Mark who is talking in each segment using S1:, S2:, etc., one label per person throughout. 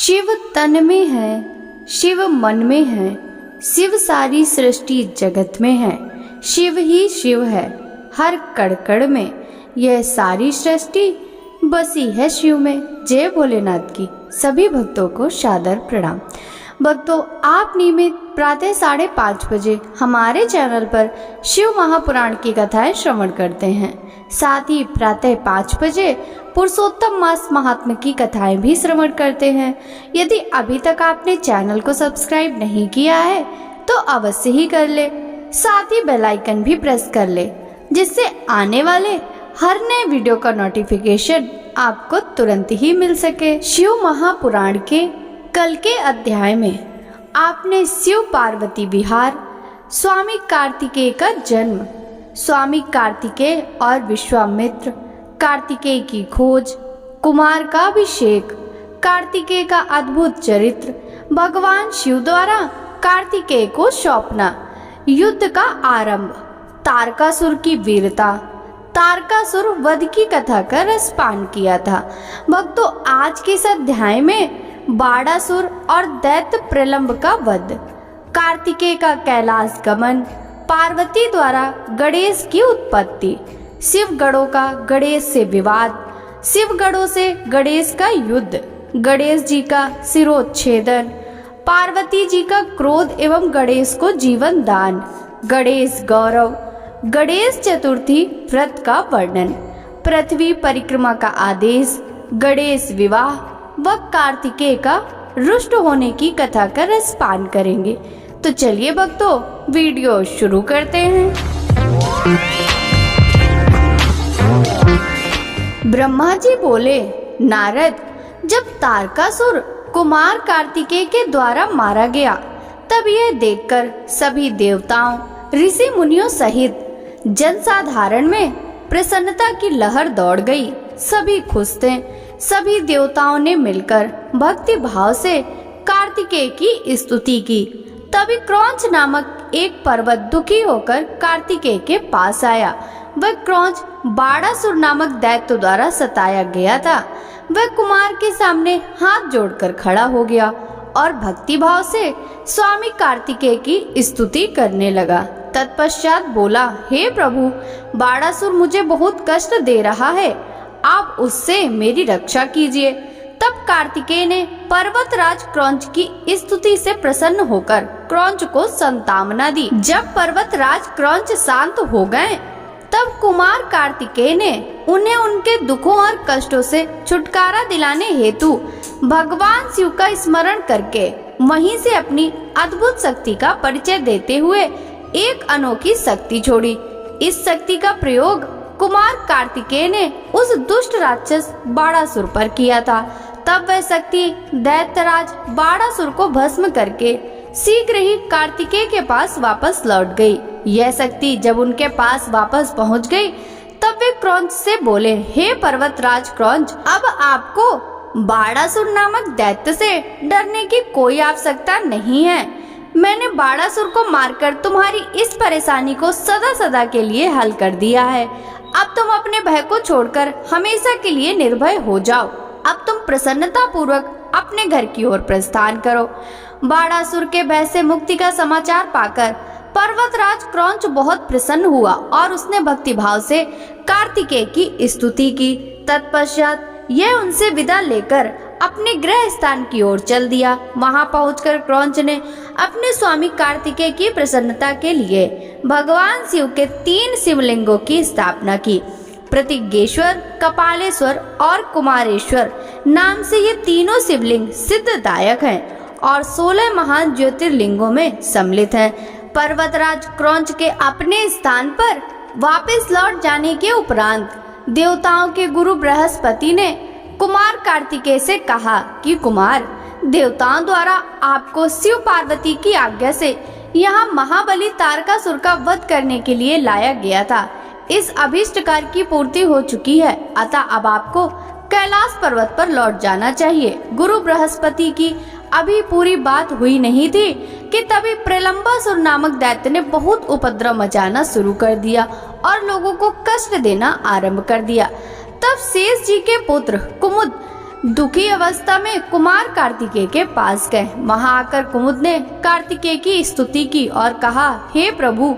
S1: शिव तन में है, शिव मन में है, शिव सारी सृष्टि जगत में है। शिव ही शिव है हर कण में, यह सारी सृष्टि बसी है शिव में। जय भोलेनाथ की सभी भक्तों को सादर प्रणाम। भक्तों, आप नियमित प्रातः 5:30 बजे हमारे चैनल पर शिव महापुराण की कथाएं श्रवण करते हैं। साथ ही प्रातः 5 बजे पुरुषोत्तम मास महात्म्य की कथाएं भी श्रवण करते हैं। यदि अभी तक आपने चैनल को सब्सक्राइब नहीं किया है तो अवश्य ही कर ले, साथ ही बेल आइकन भी प्रेस कर ले, जिससे आने वाले हर नए वीडियो का नोटिफिकेशन आपको तुरंत ही मिल सके। शिव महापुराण के कल के अध्याय में आपने शिव पार्वती विहार, स्वामी कार्तिकेय का जन्म, स्वामी कार्तिकेय और विश्वामित्र, कार्तिकेय की खोज, कुमार का अभिषेक, कार्तिकेय का अद्भुत चरित्र, भगवान शिव द्वारा कार्तिकेय को सौंपना, युद्ध का आरंभ, तारकासुर की वीरता, तारकासुर वध की कथा का रसपान किया था। भक्तों, आज के इस अध्याय में बाड़ासुर और दैत्य प्रलंब का वध, कार्तिकेय का कैलाश गमन, पार्वती द्वारा गणेश की उत्पत्ति, शिवगणों का गणेश से विवाद, शिवगणों से गणेश का युद्ध, गणेश जी का सिरोच्छेदन, पार्वती जी का क्रोध एवं गणेश को जीवन दान, गणेश गौरव, गणेश चतुर्थी व्रत का वर्णन, पृथ्वी परिक्रमा का आदेश, गणेश विवाह व कार्तिकेय का रुष्ट होने की कथा का रसपान करेंगे। तो चलिए भक्तों, वीडियो शुरू करते हैं। ब्रह्मा जी बोले, नारद, जब तारकासुर कुमार कार्तिकेय के द्वारा मारा गया, तब यह देखकर सभी देवताओं, ऋषि मुनियों सहित जनसाधारण में प्रसन्नता की लहर दौड़ गई। सभी खुश थे। सभी देवताओं ने मिलकर भक्ति भाव से कार्तिकेय की स्तुति की। तभी क्रौंच नामक एक पर्वत दुखी होकर कार्तिकेय के पास आया। वह क्रौंच बाड़ासुर नामक दैत्य द्वारा सताया गया था। वह कुमार के सामने हाथ जोड़कर खड़ा हो गया और भक्ति भाव से स्वामी कार्तिकेय की स्तुति करने लगा। तत्पश्चात बोला, हे प्रभु, बाड़ासुर मुझे बहुत कष्ट दे रहा है, आप उससे मेरी रक्षा कीजिए। तब कार्तिकेय ने पर्वतराज क्रौंच की स्तुति से प्रसन्न होकर क्रौंच को संतावना दी। जब पर्वतराज क्रौंच शांत हो गए, तब कुमार कार्तिकेय ने उन्हें उनके दुखों और कष्टों से छुटकारा दिलाने हेतु भगवान शिव का स्मरण करके वहीं से अपनी अद्भुत शक्ति का परिचय देते हुए एक अनोखी शक्ति छोड़ी। इस शक्ति का प्रयोग कुमार कार्तिकेय ने उस दुष्ट राक्षस बाड़ासुर पर किया था। तब वह शक्ति दैत्यराज बाड़ासुर को भस्म करके शीघ्र ही कार्तिकेय के पास वापस लौट गई। यह शक्ति जब उनके पास वापस पहुंच गई, तब वे क्रौंच से बोले, हे पर्वतराज क्रौंच, अब आपको बाड़ासुर नामक दैत्य से डरने की कोई आवश्यकता नहीं है। मैंने बाड़ासुर को मारकर तुम्हारी इस परेशानी को सदा सदा के लिए हल कर दिया है। अब तुम अपने भय को छोड़कर हमेशा के लिए निर्भय हो जाओ। अब तुम प्रसन्नता पूर्वक अपने घर की ओर प्रस्थान करो। बाड़ासुर के भय से मुक्ति का समाचार पाकर पर्वतराज क्रौंच बहुत प्रसन्न हुआ और उसने भक्ति भाव से कार्तिकेय की स्तुति की। तत्पश्चात यह उनसे विदा लेकर अपने गृह स्थान की ओर चल दिया। वहां पहुंचकर क्रौंच ने अपने स्वामी कार्तिकेय की प्रसन्नता के लिए भगवान शिव के 3 शिवलिंगों की स्थापना की। प्रतिज्ञेश्वर, कपालेश्वर और कुमारेश्वर नाम से ये तीनों शिवलिंग सिद्धदायक हैं और 16 महान ज्योतिर्लिंगों में सम्मिलित हैं। पर्वतराज क्रौंच के अपने स्थान पर वापस लौट जाने के उपरांत देवताओं के गुरु बृहस्पति ने कुमार कार्तिकेय से कहा कि कुमार, देवताओं द्वारा आपको शिव पार्वती की आज्ञा से यहाँ महाबली तारकासुर का वध करने के लिए लाया गया था। इस अभीष्ट कार्य की पूर्ति हो चुकी है, अतः अब आपको कैलाश पर्वत पर लौट जाना चाहिए। गुरु बृहस्पति की अभी पूरी बात हुई नहीं थी कि तभी प्रलंबासुर नामक दैत्य ने बहुत उपद्रव मचाना शुरू कर दिया और लोगों को कष्ट देना आरंभ कर दिया। तब शेष जी के पुत्र कुमुद दुखी अवस्था में कुमार कार्तिकेय के पास गए। वहां आकर कुमुद ने कार्तिकेय की स्तुति की और कहा, हे प्रभु,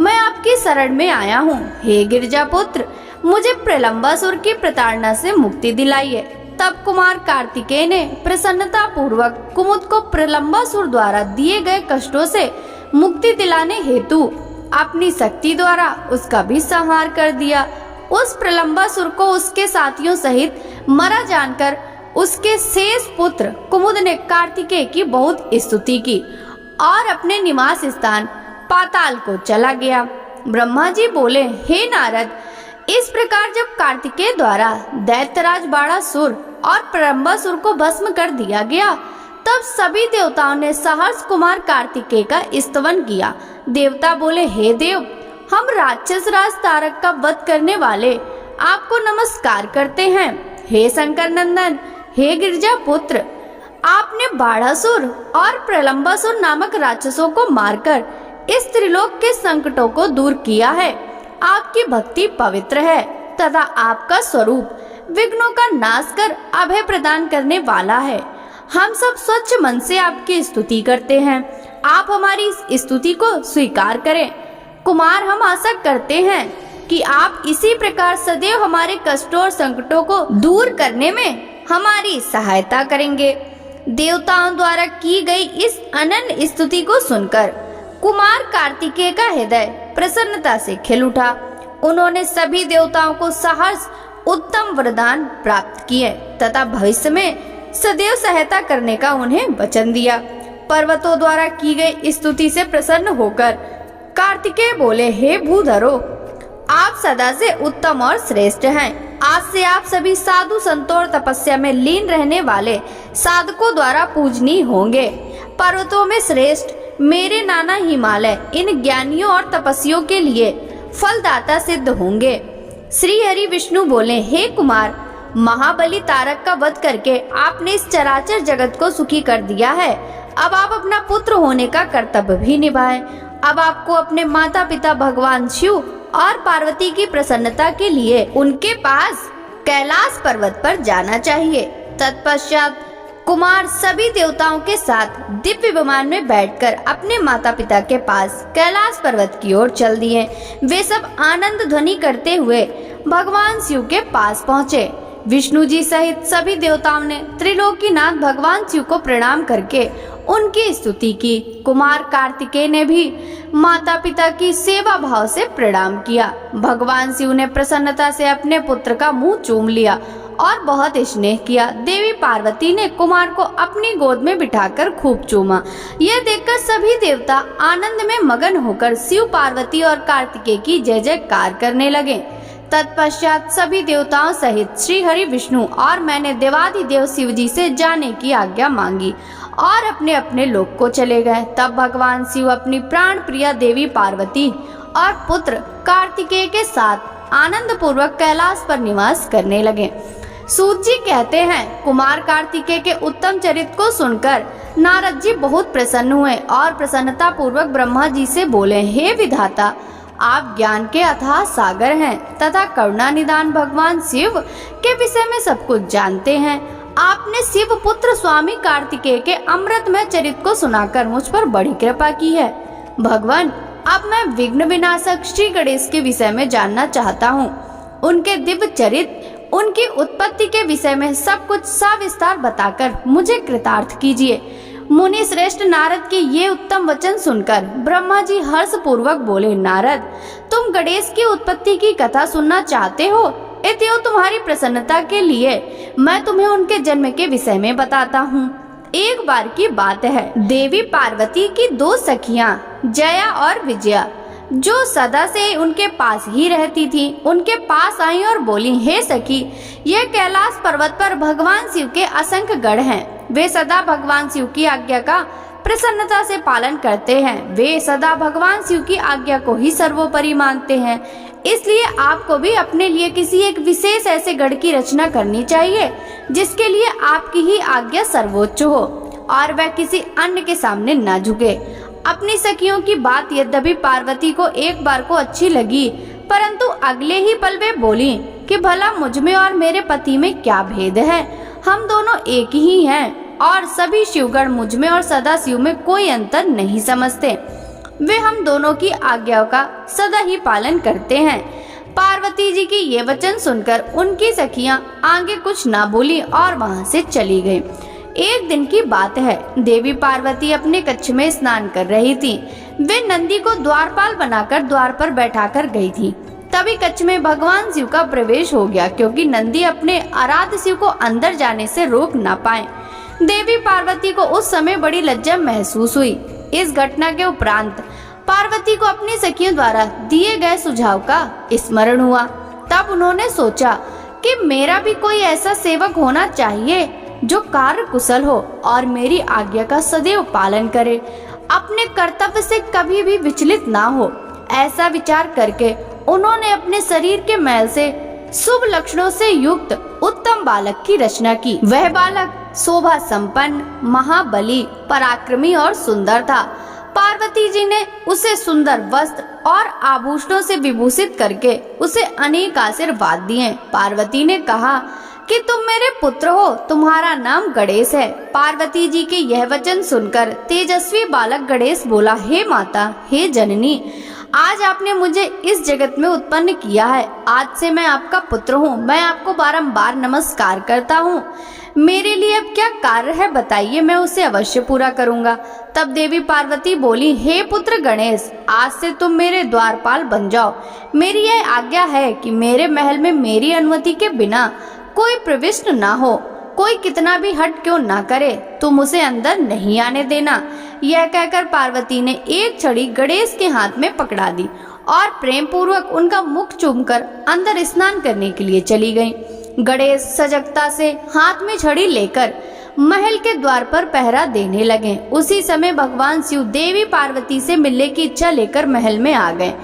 S1: मैं आपकी शरण में आया हूँ। हे गिरिजा पुत्र, मुझे प्रलंबासुर की प्रताड़ना से मुक्ति दिलाइए। तब कुमार कार्तिकेय ने प्रसन्नता पूर्वक कुमुद को प्रलंबासुर द्वारा दिए गए कष्टों से मुक्ति दिलाने हेतु अपनी शक्ति द्वारा उसका भी संहार कर दिया। उस प्रलंबासुर को उसके साथियों सहित मरा जानकर उसके शेष पुत्र कुमुद ने कार्तिकेय की बहुत स्तुति की और अपने निवास स्थान पाताल को चला गया। ब्रह्मा जी बोले, हे नारद, इस प्रकार जब कार्तिकेय द्वारा दैत्यराज बाणासुर और प्रलंबासुर को भस्म कर दिया गया, तब सभी देवताओं ने सहर्ष कुमार कार्तिकेय का स्तवन किया। देवता बोले, हे देव, हम राक्षस राज तारक का वध करने वाले आपको नमस्कार करते हैं। हे शंकर नंदन, हे गिरिजा पुत्र, आपने बाणासुर और प्रलंबासुर नामक राक्षसों को मारकर इस त्रिलोक के संकटों को दूर किया है। आपकी भक्ति पवित्र है तथा आपका स्वरूप विघ्नों का नाश कर अभय प्रदान करने वाला है। हम सब स्वच्छ मन से आपकी स्तुति करते हैं। आप हमारी इस स्तुति को स्वीकार करें। कुमार, हम आशा करते हैं कि आप इसी प्रकार सदैव हमारे कष्टों और संकटों को दूर करने में हमारी सहायता करेंगे। देवताओं द्वारा की गई इस अनन्य स्तुति को सुनकर कुमार कार्तिकेय का हृदय प्रसन्नता से खिल उठा। उन्होंने सभी देवताओं को सहर्ष उत्तम वरदान प्राप्त किए तथा भविष्य में सदैव सहायता करने का उन्हें वचन दिया। पर्वतों द्वारा की गई स्तुति से प्रसन्न होकर कार्तिकेय बोले, हे भूधरो, आप सदा से उत्तम और श्रेष्ठ हैं। आज से आप सभी साधु संतों और तपस्या में लीन रहने वाले साधकों द्वारा पूजनीय होंगे। पर्वतों में श्रेष्ठ मेरे नाना हिमालय इन ज्ञानियों और तपस्वियों के लिए फलदाता सिद्ध होंगे। श्री हरि विष्णु बोले, हे कुमार, महाबली तारक का वध करके आपने इस चराचर जगत को सुखी कर दिया है। अब आप अपना पुत्र होने का कर्तव्य भी निभाएं। अब आपको अपने माता पिता भगवान शिव और पार्वती की प्रसन्नता के लिए उनके पास कैलाश पर्वत पर जाना चाहिए। तत्पश्चात कुमार सभी देवताओं के साथ दिव्य विमान में बैठकर अपने माता पिता के पास कैलाश पर्वत की ओर चल दिए। वे सब आनंद ध्वनि करते हुए भगवान शिव के पास पहुँचे। विष्णु जी सहित सभी देवताओं ने त्रिलोकीनाथ भगवान शिव को प्रणाम करके उनकी स्तुति की। कुमार कार्तिकेय ने भी माता पिता की सेवा भाव से प्रणाम किया। भगवान शिव ने प्रसन्नता से अपने पुत्र का मुंह चूम लिया और बहुत स्नेह किया। देवी पार्वती ने कुमार को अपनी गोद में बिठाकर खूब चूमा। यह देखकर सभी देवता आनंद में मगन होकर शिव, पार्वती और कार्तिकेय की जय जयकार करने लगे। तत्पश्चात सभी देवताओं सहित श्री हरि विष्णु और मैंने देवाधिदेव शिव जी से जाने की आज्ञा मांगी और अपने अपने लोक को चले गए। तब भगवान शिव अपनी प्राण प्रिया देवी पार्वती और पुत्र कार्तिकेय के साथ आनंद पूर्वक कैलाश पर निवास करने लगे। सूत जी कहते हैं, कुमार कार्तिकेय के उत्तम चरित्र को सुनकर नारद जी बहुत प्रसन्न हुए और प्रसन्नता पूर्वक ब्रह्मा जी से बोले, हे विधाता, आप ज्ञान के अथाह सागर हैं तथा करुणा निदान भगवान शिव के विषय में सब कुछ जानते हैं। आपने शिव पुत्र स्वामी कार्तिकेय के अमृतमय चरित्र को सुनाकर मुझ पर बड़ी कृपा की है। भगवान, अब मैं विघ्न विनाशक श्री गणेश के विषय में जानना चाहता हूँ। उनके दिव्य चरित्र, उनकी उत्पत्ति के विषय में सब कुछ सविस्तार बताकर मुझे कृतार्थ कीजिए। मुनि श्रेष्ठ नारद के ये उत्तम वचन सुनकर ब्रह्मा जी हर्ष पूर्वक बोले, नारद, तुम गणेश की उत्पत्ति की कथा सुनना चाहते हो? इत्यो तुम्हारी प्रसन्नता के लिए मैं तुम्हें उनके जन्म के विषय में बताता हूँ। एक बार की बात है, देवी पार्वती की दो सखियां जया और विजया, जो सदा से उनके पास ही रहती थी, उनके पास आई और बोली, हे सखी, यह कैलाश पर्वत पर भगवान शिव के असंख्य गढ़ हैं। वे सदा भगवान शिव की आज्ञा का प्रसन्नता से पालन करते हैं। वे सदा भगवान शिव की आज्ञा को ही सर्वोपरि मानते हैं। इसलिए आपको भी अपने लिए किसी एक विशेष ऐसे गढ़ की रचना करनी चाहिए जिसके लिए आपकी ही आज्ञा सर्वोच्च हो और वह किसी अन्य के सामने न झुके। अपनी सखियों की बात यद्यपि पार्वती को एक बार को अच्छी लगी, परंतु अगले ही पल वे बोली कि भला मुझ में और मेरे पति में क्या भेद है। हम दोनों एक ही हैं और सभी शिवगण मुझ में और सदाशिव में कोई अंतर नहीं समझते। वे हम दोनों की आज्ञाओं का सदा ही पालन करते हैं। पार्वती जी की ये वचन सुनकर उनकी सखियां आगे कुछ ना बोली और वहां से चली गईं। एक दिन की बात है, देवी पार्वती अपने कक्ष में स्नान कर रही थी। वे नंदी को द्वारपाल बनाकर द्वार पर बैठाकर गई थी। तभी कक्ष में भगवान शिव का प्रवेश हो गया, क्योंकि नंदी अपने आराध्य शिव को अंदर जाने से रोक ना पाए। देवी पार्वती को उस समय बड़ी लज्जा महसूस हुई। इस घटना के उपरांत पार्वती को अपनी सखियों द्वारा दिए गए सुझाव का स्मरण हुआ। तब उन्होंने सोचा कि मेरा भी कोई ऐसा सेवक होना चाहिए जो कार्य कुशल हो और मेरी आज्ञा का सदैव पालन करे, अपने कर्तव्य से कभी भी विचलित ना हो। ऐसा विचार करके उन्होंने अपने शरीर के मैल से शुभ लक्षणों से युक्त उत्तम बालक की रचना की। वह बालक शोभा संपन्न, महाबली, पराक्रमी और सुंदर था। पार्वती जी ने उसे सुंदर वस्त्र और आभूषणों से विभूषित करके उसे अनेक आशीर्वाद दिए। पार्वती ने कहा कि तुम मेरे पुत्र हो, तुम्हारा नाम गणेश है। पार्वती जी के यह वचन सुनकर तेजस्वी बालक गणेश बोला, हे माता, हे जननी, आज आपने मुझे इस जगत में उत्पन्न किया है। आज से मैं आपका पुत्र हूँ। मैं आपको बारंबार नमस्कार करता हूँ। मेरे लिए अब क्या कार्य है बताइए, मैं उसे अवश्य पूरा करूँगा। तब देवी पार्वती बोली, हे पुत्र गणेश, आज से तुम मेरे द्वारपाल बन जाओ। मेरी यह आज्ञा है कि मेरे महल में मेरी अनुमति के बिना कोई प्रविष्ट ना हो। कोई कितना भी हट क्यों ना करे, तुम उसे अंदर नहीं आने देना। यह कहकर पार्वती ने एक छड़ी गणेश के हाथ में पकड़ा दी और प्रेम पूर्वक उनका मुख चूमकर अंदर स्नान करने के लिए चली गईं। गणेश सजगता से हाथ में छड़ी लेकर महल के द्वार पर पहरा देने लगे। उसी समय भगवान शिव देवी पार्वती से मिलने की इच्छा लेकर महल में आ गए।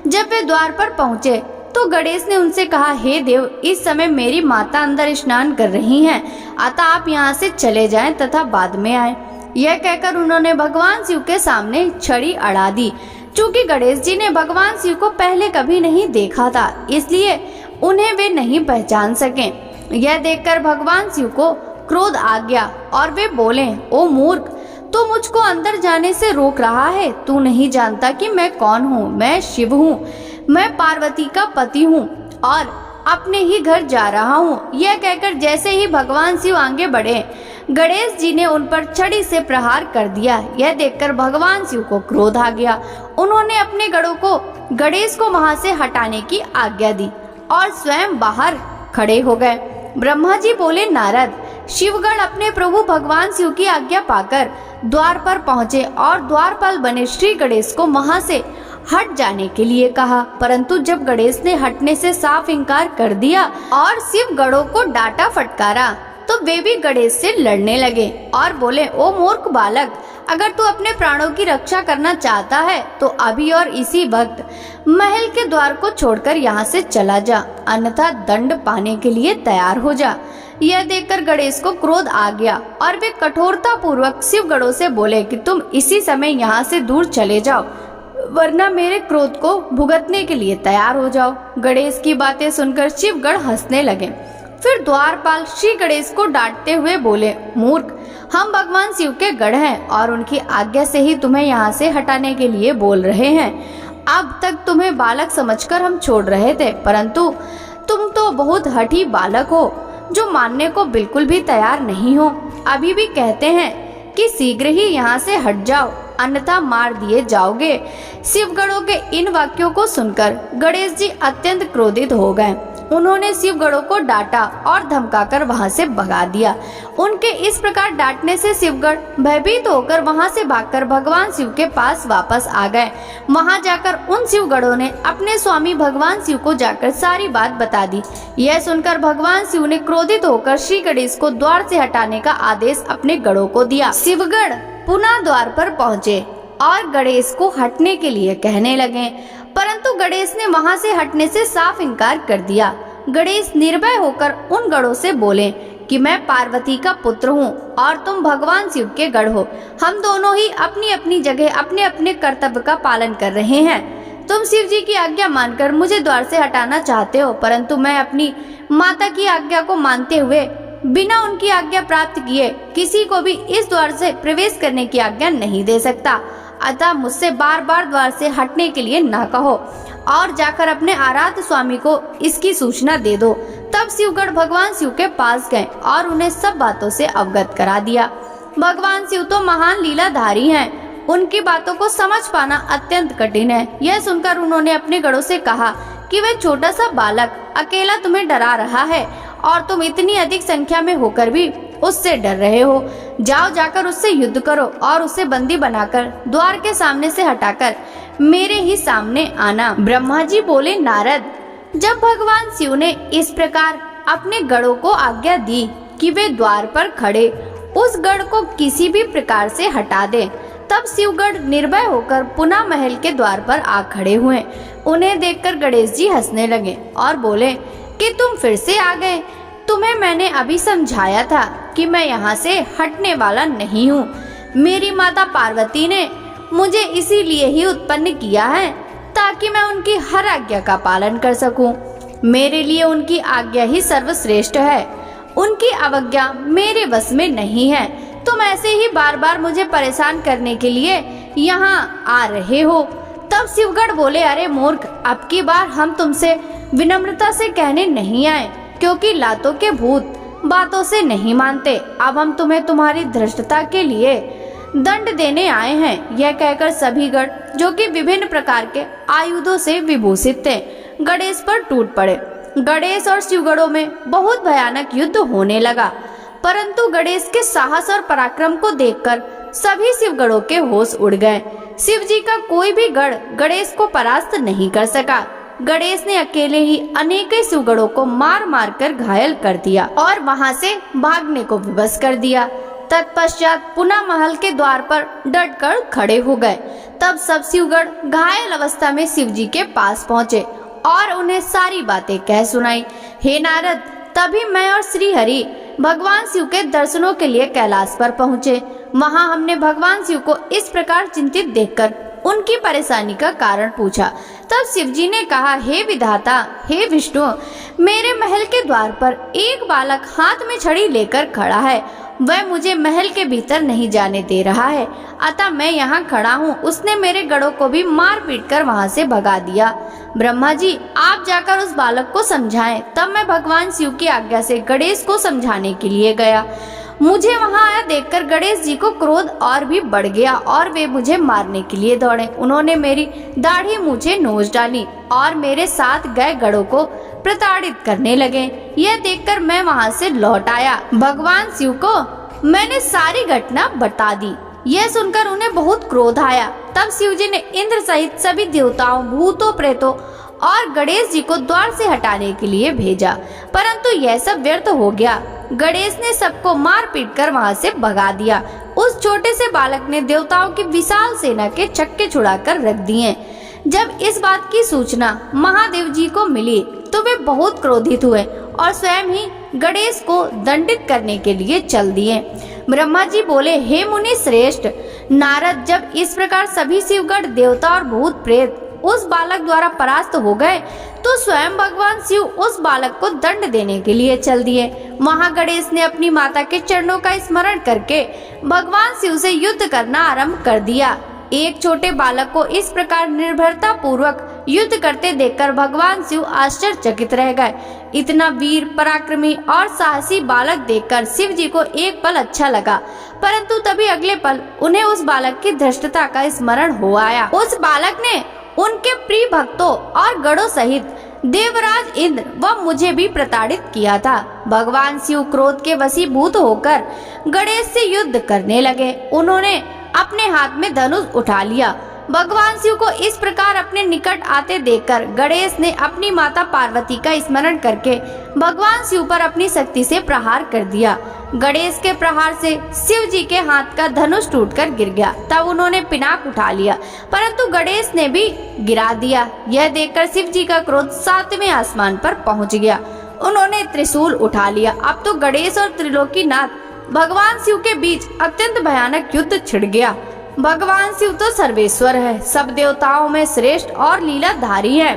S1: जब वे द्वार पर पहुंचे तो गणेश ने उनसे कहा, हे देव, इस समय मेरी माता अंदर स्नान कर रही हैं, अतः आप यहाँ से चले जाएं तथा बाद में आएं। यह कहकर उन्होंने भगवान शिव के सामने छड़ी अड़ा दी। चूंकि गणेश जी ने भगवान शिव को पहले कभी नहीं देखा था, इसलिए उन्हें वे नहीं पहचान सके। यह देखकर भगवान शिव को क्रोध आ गया और वे बोले, ओ मूर्ख, तू मुझको अंदर जाने से रोक रहा है। तू नहीं जानता कि मैं कौन हूँ। मैं शिव हूँ। मैं पार्वती का पति हूँ और अपने ही घर जा रहा हूँ। यह कहकर जैसे ही भगवान शिव आगे बढ़े, गणेश जी ने उन पर छड़ी से प्रहार कर दिया। यह देखकर भगवान शिव को क्रोध आ गया। उन्होंने अपने गणों को गणेश को वहां से हटाने की आज्ञा दी और स्वयं बाहर खड़े हो गए। ब्रह्मा जी बोले, नारद, शिवगण अपने प्रभु भगवान शिव की आज्ञा पाकर द्वार पर पहुंचे और द्वारपाल बने श्री गणेश को वहां से हट जाने के लिए कहा। परंतु जब गणेश ने हटने से साफ इनकार कर दिया और शिव गणों को डांटा फटकारा, तो वे भी गणेश से लड़ने लगे और बोले, ओ मूर्ख बालक, अगर तू अपने प्राणों की रक्षा करना चाहता है तो अभी और इसी वक्त महल के द्वार को छोड़कर यहाँ से चला जा, अन्यथा दंड पाने के लिए तैयार हो जा। यह देखकर गणेश को क्रोध आ गया और वे कठोरता पूर्वक शिव गणों से बोले कि तुम इसी समय यहाँ से दूर चले जाओ, वरना मेरे क्रोध को भुगतने के लिए तैयार हो जाओ। गणेश की बातें सुनकर शिवगण हंसने लगे। फिर द्वारपाल श्री गणेश को डांटते हुए बोले, मूर्ख, हम भगवान शिव के गण हैं और उनकी आज्ञा से ही तुम्हें यहाँ से हटाने के लिए बोल रहे हैं। अब तक तुम्हें बालक समझकर हम छोड़ रहे थे, परंतु तुम तो बहुत हठी बालक हो जो मानने को बिल्कुल भी तैयार नहीं हो। अभी भी कहते हैं कि शीघ्र ही यहाँ से हट जाओ, अन्यथा मार दिए जाओगे। शिवगणों के इन वाक्यों को सुनकर गणेश जी अत्यंत क्रोधित हो गए। उन्होंने शिवगणों को डांटा और धमकाकर वहां से भगा दिया। उनके इस प्रकार डांटने से शिवगण भयभीत होकर वहां से भागकर भगवान शिव के पास वापस आ गए। वहां जाकर उन शिवगणों ने अपने स्वामी भगवान शिव को जाकर सारी बात बता दी। यह सुनकर भगवान शिव ने क्रोधित होकर श्री गणेश को द्वार से हटाने का आदेश अपने गणों को दिया। शिवगण पुनः द्वार पर पहुंचे और गणेश को हटने के लिए कहने लगे, परंतु गणेश ने वहां से हटने से साफ इनकार कर दिया। गणेश निर्भय होकर उन गणों से बोले कि मैं पार्वती का पुत्र हूँ और तुम भगवान शिव के गण हो। हम दोनों ही अपनी अपनी जगह अपने अपने कर्तव्य का पालन कर रहे हैं। तुम शिव जी की आज्ञा मानकर मुझे द्वार से हटाना चाहते हो, परंतु मैं अपनी माता की आज्ञा को मानते हुए बिना उनकी आज्ञा प्राप्त किए किसी को भी इस द्वार से प्रवेश करने की आज्ञा नहीं दे सकता। अतः मुझसे बार बार द्वार से हटने के लिए न कहो और जाकर अपने आराध्य स्वामी को इसकी सूचना दे दो। तब शिवगढ़ भगवान शिव के पास गए और उन्हें सब बातों से अवगत करा दिया। भगवान शिव तो महान लीलाधारी हैं, उनकी बातों को समझ पाना अत्यंत कठिन है। यह सुनकर उन्होंने अपने गढ़ों से कहा कि वह छोटा सा बालक अकेला तुम्हें डरा रहा है और तुम इतनी अधिक संख्या में होकर भी उससे डर रहे हो। जाओ, जाकर उससे युद्ध करो और उसे बंदी बनाकर द्वार के सामने से हटाकर मेरे ही सामने आना। ब्रह्मा जी बोले, नारद, जब भगवान शिव ने इस प्रकार अपने गढ़ों को आज्ञा दी कि वे द्वार पर खड़े उस गढ़ को किसी भी प्रकार से हटा दे, तब शिवगढ़ निर्भय होकर पुनः महल के द्वार पर आ खड़े हुए। उन्हें देखकर गणेश जी हंसने लगे और बोले कि तुम फिर से आ गए। तुम्हें मैंने अभी समझाया था कि मैं यहाँ से हटने वाला नहीं हूँ। मेरी माता पार्वती ने मुझे इसीलिए ही उत्पन्न किया है ताकि मैं उनकी हर आज्ञा का पालन कर सकूं। मेरे लिए उनकी आज्ञा ही सर्वश्रेष्ठ है। उनकी अवज्ञा मेरे बस में नहीं है। तुम ऐसे ही बार बार मुझे परेशान करने के लिए यहाँ आ रहे हो। तब शिवगढ़ बोले, अरे मूर्ख, अब की बार हम तुमसे विनम्रता से कहने नहीं आए, क्योंकि लातों के भूत बातों से नहीं मानते। अब हम तुम्हें तुम्हारी धृष्टता के लिए दंड देने आए हैं। यह कहकर सभी गढ़, जो कि विभिन्न प्रकार के आयुधों से विभूषित थे, गणेश पर टूट पड़े। गणेश और शिवगढ़ों में बहुत भयानक युद्ध होने लगा, परंतु गणेश के साहस और पराक्रम को देखकर सभी शिवगढ़ों के होश उड़ गए। शिव जी का कोई भी गढ़ गणेश को परास्त नहीं कर सका। गणेश ने अकेले ही अनेक शिवगढ़ों को मार मार कर घायल कर दिया और वहां से भागने को विवश कर दिया। तत्पश्चात पुनः महल के द्वार पर डट कर खड़े हो गए। तब सब शिवगढ़ घायल अवस्था में शिव जी के पास पहुँचे और उन्हें सारी बातें कह सुनाई। हे नारद, तभी मैं और श्री हरि भगवान शिव के दर्शनों के लिए कैलाश पर पहुँचे। वहाँ हमने भगवान शिव को इस प्रकार चिंतित देखकर उनकी परेशानी का कारण पूछा। तब शिव जी ने कहा, हे विधाता, हे विष्णु, मेरे महल के द्वार पर एक बालक हाथ में छड़ी लेकर खड़ा है। वह मुझे महल के भीतर नहीं जाने दे रहा है, अतः मैं यहाँ खड़ा हूँ। उसने मेरे गढ़ों को भी मार पीट कर वहाँ से भगा दिया। ब्रह्मा जी, आप जाकर उस बालक को समझाएं। तब मैं भगवान शिव की आज्ञा से गणेश को समझाने के लिए गया। मुझे वहां आया देखकर गणेश जी को क्रोध और भी बढ़ गया और वे मुझे मारने के लिए दौड़े। उन्होंने मेरी दाढ़ी मूछें नोच डाली और मेरे साथ गए गढ़ों को प्रताड़ित करने लगे। यह देखकर मैं वहां से लौट आया। भगवान शिव को मैंने सारी घटना बता दी। यह सुनकर उन्हें बहुत क्रोध आया। तब शिव जी ने इंद्र सहित सभी देवताओं, भूतों, प्रेतों और गणेश जी को द्वार से हटाने के लिए भेजा, परंतु यह सब व्यर्थ हो गया। गणेश ने सबको मार पीट कर वहां से भगा दिया। उस छोटे से बालक ने देवताओं की विशाल सेना के चक्के छुड़ाकर रख दिए। जब इस बात की सूचना महादेव जी को मिली तो वे बहुत क्रोधित हुए और स्वयं ही गणेश को दंडित करने के लिए चल दिए। ब्रह्मा जी बोले, हे मुनि श्रेष्ठ नारद, जब इस प्रकार सभी शिवगढ़, देवता और भूत प्रेत उस बालक द्वारा परास्त हो गए तो स्वयं भगवान शिव उस बालक को दंड देने के लिए चल दिए। वहां गणेश ने अपनी माता के चरणों का स्मरण करके भगवान शिव से युद्ध करना आरंभ कर दिया। एक छोटे बालक को इस प्रकार निर्भरता पूर्वक युद्ध करते देखकर भगवान शिव आश्चर्यचकित रह गए। इतना वीर, पराक्रमी और साहसी बालक देखकर शिव जी को एक पल अच्छा लगा, परंतु तभी अगले पल उन्हें उस बालक की धृष्टता का स्मरण हो आया। उस बालक ने उनके प्रिय भक्तों और गणों सहित देवराज इंद्र व मुझे भी प्रताड़ित किया था। भगवान शिव क्रोध के वशीभूत होकर गणेश से युद्ध करने लगे। उन्होंने अपने हाथ में धनुष उठा लिया। भगवान शिव को इस प्रकार अपने निकट आते देखकर गणेश ने अपनी माता पार्वती का स्मरण करके भगवान शिव पर अपनी शक्ति से प्रहार कर दिया। गणेश के प्रहार से शिव जी के हाथ का धनुष टूटकर गिर गया। तब उन्होंने पिनाक उठा लिया, परंतु गणेश ने भी गिरा दिया। यह देखकर शिव जी का क्रोध 7वें आसमान पर पहुंच गया। उन्होंने त्रिशूल उठा लिया। अब तो गणेश और त्रिलोकीनाथ भगवान शिव के बीच अत्यंत भयानक युद्ध छिड़ गया। भगवान शिव तो सर्वेश्वर है, सब देवताओं में श्रेष्ठ और लीलाधारी है।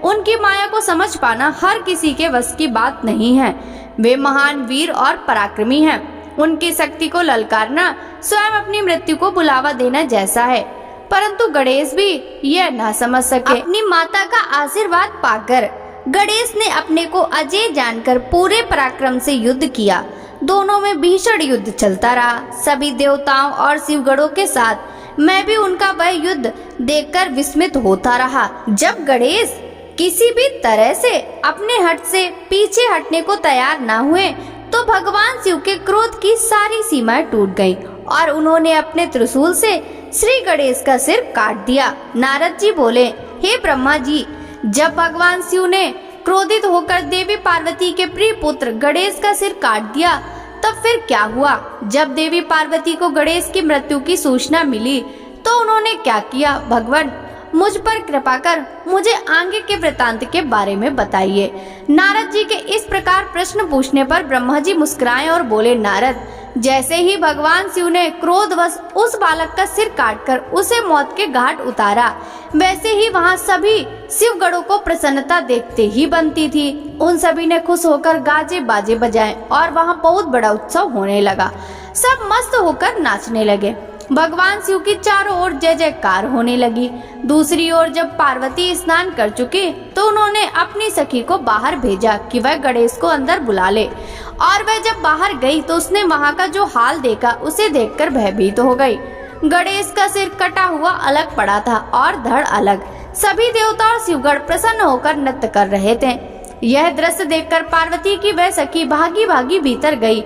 S1: उनकी माया को समझ पाना हर किसी के वश की बात नहीं है। वे महान वीर और पराक्रमी हैं। उनकी शक्ति को ललकारना स्वयं अपनी मृत्यु को बुलावा देना जैसा है। परंतु गणेश भी यह न समझ सके। अपनी माता का आशीर्वाद पाकर गणेश ने अपने को अजय जानकर पूरे पराक्रम से युद्ध किया। दोनों में भीषण युद्ध चलता रहा। सभी देवताओं और शिवगणों के साथ मैं भी उनका वह युद्ध देखकर विस्मित होता रहा। जब गणेश किसी भी तरह से अपने हट से पीछे हटने को तैयार न हुए तो भगवान शिव के क्रोध की सारी सीमाएं टूट गईं और उन्होंने अपने त्रिशूल से श्री गणेश का सिर काट दिया। नारद जी बोले, हे ब्रह्मा जी, जब भगवान शिव ने क्रोधित होकर देवी पार्वती के प्रिय पुत्र गणेश का सिर काट दिया तब फिर क्या हुआ? जब देवी पार्वती को गणेश की मृत्यु की सूचना मिली तो उन्होंने क्या किया? भगवान, मुझ पर कृपा कर मुझे आगे के वृतांत के बारे में बताइए। नारद जी के इस प्रकार प्रश्न पूछने पर ब्रह्मा जी मुस्कुराए और बोले, नारद, जैसे ही भगवान शिव ने क्रोधवश उस बालक का सिर काटकर उसे मौत के घाट उतारा, वैसे ही वहाँ सभी शिवगणों को प्रसन्नता देखते ही बनती थी। उन सभी ने खुश होकर गाजे बाजे बजाए और वहाँ बहुत बड़ा उत्सव होने लगा। सब मस्त होकर नाचने लगे। भगवान शिव की चारों ओर जय जयकार होने लगी। दूसरी ओर जब पार्वती स्नान कर चुकी तो उन्होंने अपनी सखी को बाहर भेजा कि वह गणेश को अंदर बुला ले, और वह जब बाहर गई तो उसने वहाँ का जो हाल देखा उसे देखकर भयभीत हो गई। गणेश का सिर कटा हुआ अलग पड़ा था और धड़ अलग। सभी देवता और शिवगण प्रसन्न होकर नृत्य कर रहे थे। यह दृश्य देखकर पार्वती की वह सखी भागी भागी भीतर गई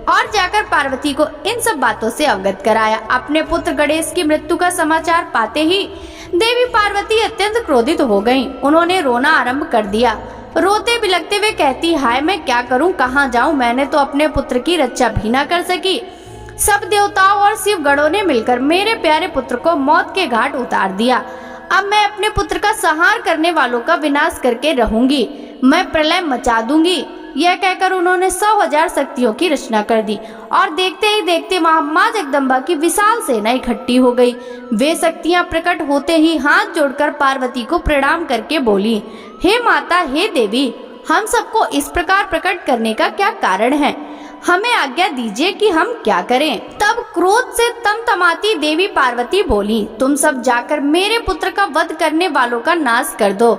S1: और जाकर पार्वती को इन सब बातों से अवगत कराया। अपने पुत्र गणेश की मृत्यु का समाचार पाते ही देवी पार्वती अत्यंत क्रोधित हो गईं। उन्होंने रोना आरंभ कर दिया। रोते बिलखते हुए कहती, हाय मैं क्या करूं, कहां जाऊं? मैंने तो अपने पुत्र की रक्षा भी न कर सकी। सब देवताओं और शिव गणों ने मिलकर मेरे प्यारे पुत्र को मौत के घाट उतार दिया। अब मैं अपने पुत्र का संहार करने वालों का विनाश करके रहूंगी। मैं प्रलय मचा दूंगी। यह कहकर उन्होंने 100,000 शक्तियों की रचना कर दी और देखते ही देखते वहां मां जगदम्बा की विशाल सेना इकट्ठी हो गई। वे शक्तियां प्रकट होते ही हाथ जोड़कर पार्वती को प्रणाम करके बोली, हे माता, हे देवी, हम सबको इस प्रकार प्रकट करने का क्या कारण है? हमें आज्ञा दीजिए कि हम क्या करें। तब क्रोध से तमतमाती देवी पार्वती बोली, तुम सब जाकर मेरे पुत्र का वध करने वालों का नाश कर दो।